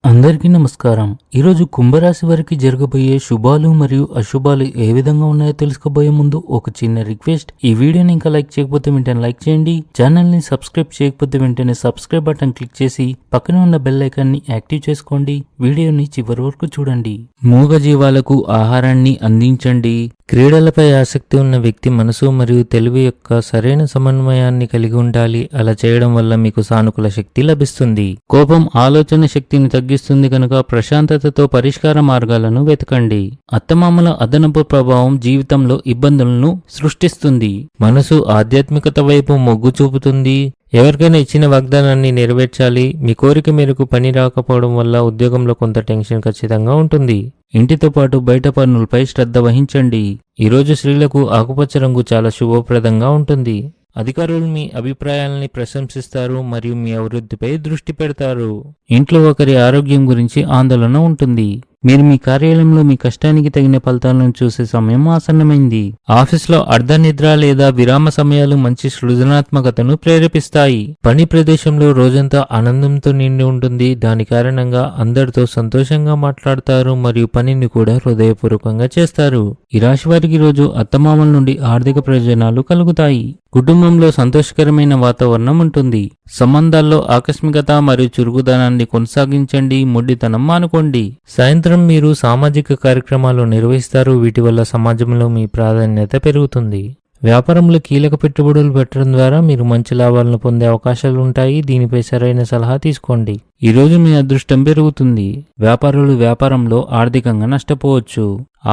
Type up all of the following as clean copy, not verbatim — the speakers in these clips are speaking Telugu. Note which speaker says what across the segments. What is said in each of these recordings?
Speaker 1: అందరికీ నమస్కారం. ఈరోజు కుంభరాశి వారికి జరగబోయే శుభాలు మరియు అశుభాలు ఏ విధంగా ఉన్నాయో తెలుసుకోబోయే ముందు ఒక చిన్న రిక్వెస్ట్. ఈ వీడియోని ఇంకా లైక్ చేయకపోతే వెంటనే లైక్ చేయండి. ఛానల్ ని సబ్స్క్రైబ్ చేయకపోతే వెంటనే సబ్స్క్రైబ్ బటన్ క్లిక్ చేసి పక్కనే ఉన్న బెల్ ఐకాన్ ని యాక్టివ్ చేసుకోండి. వీడియోని చివరి వరకు చూడండి. మూగ జీవాలకు ఆహారాన్ని అందించండి. క్రీడలపై ఆసక్తి ఉన్న వ్యక్తి మనసు మరియు తెలివి యొక్క సరైన సమన్వయాన్ని కలిగి ఉండాలి. అలా చేయడం వల్ల మీకు సానుకూల శక్తి లభిస్తుంది. కోపం ఆలోచన శక్తిని తగ్గిస్తుంది కనుక ప్రశాంతతతో పరిష్కార మార్గాలను వెతకండి. అత్తమామల అదనపు ప్రభావం జీవితంలో ఇబ్బందులను సృష్టిస్తుంది. మనసు ఆధ్యాత్మికత వైపు మొగ్గు చూపుతుంది. ఎవరికైనా ఇచ్చిన వాగ్దానాన్ని నెరవేర్చాలి. మీ కోరిక మేరకు పని రాకపోవడం వల్ల ఉద్యోగంలో కొంత టెన్షన్ ఖచ్చితంగా ఉంటుంది. ఇంటితో పాటు బయట పనులపై శ్రద్ధ వహించండి. ఈరోజు స్త్రీలకు ఆకుపచ్చ రంగు చాలా శుభప్రదంగా ఉంటుంది. అధికారులు మీ అభిప్రాయాలని ప్రశంసిస్తారు మరియు మీ అభివృద్ధిపై దృష్టి పెడతారు. ఇంట్లో ఒకరి ఆరోగ్యం గురించి ఆందోళన ఉంటుంది. మీరు మీ కార్యాలయంలో మీ కష్టానికి తగిన ఫలితాలను చూసే సమయం ఆసన్నమైంది. ఆఫీస్లో అర్ధనిద్ర లేదా విరామ సమయాలు మంచి సృజనాత్మకతను ప్రేరేపిస్తాయి. పని ప్రదేశంలో రోజంతా ఆనందంతో నిండి ఉంటుంది. దాని కారణంగా అందరితో సంతోషంగా మాట్లాడతారు మరియు పనిని కూడా హృదయపూర్వకంగా చేస్తారు. ఈ రాశి వారికి రోజు అత్తమామల నుండి ఆర్థిక ప్రయోజనాలు కలుగుతాయి. కుటుంబంలో సంతోషకరమైన వాతావరణం ఉంటుంది. సంబంధాల్లో ఆకస్మికత మరియు చురుకుదనాన్ని కొనసాగించండి. మొండితనం మానుకోండి. సాయంత్రం మీరు సామాజిక కార్యక్రమాలు నిర్వహిస్తారు. వీటి వల్ల సమాజంలో మీ ప్రాధాన్యత పెరుగుతుంది. వ్యాపారంలో కీలక పెట్టుబడులు పెట్టడం ద్వారా మీరు మంచి లాభాలను పొందే అవకాశాలు ఉంటాయి. దీనిపై సరైన సలహా తీసుకోండి. ఈ రోజు మీ అదృష్టం పెరుగుతుంది. వ్యాపారులు వ్యాపారంలో ఆర్థికంగా నష్టపోవచ్చు.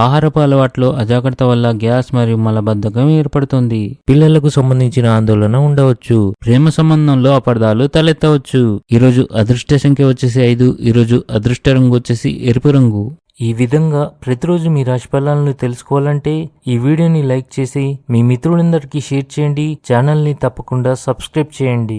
Speaker 1: ఆహారపు అలవాట్లో అజాగ్రత్త వల్ల గ్యాస్ మరియు మలబద్ధకం ఏర్పడుతుంది. పిల్లలకు సంబంధించిన ఆందోళన ఉండవచ్చు. ప్రేమ సంబంధంలో అపార్థాలు తలెత్తవచ్చు. ఈరోజు అదృష్ట సంఖ్య వచ్చేసి 5. ఈరోజు అదృష్ట రంగు వచ్చేసి ఎరుపు రంగు. ఈ విధంగా ప్రతిరోజు మీ రాశి ఫలాలను తెలుసుకోవాలంటే ఈ వీడియోని లైక్ చేసి మీ మిత్రులందరికీ షేర్ చేయండి. ఛానల్ని తప్పకుండా సబ్స్క్రైబ్ చేయండి.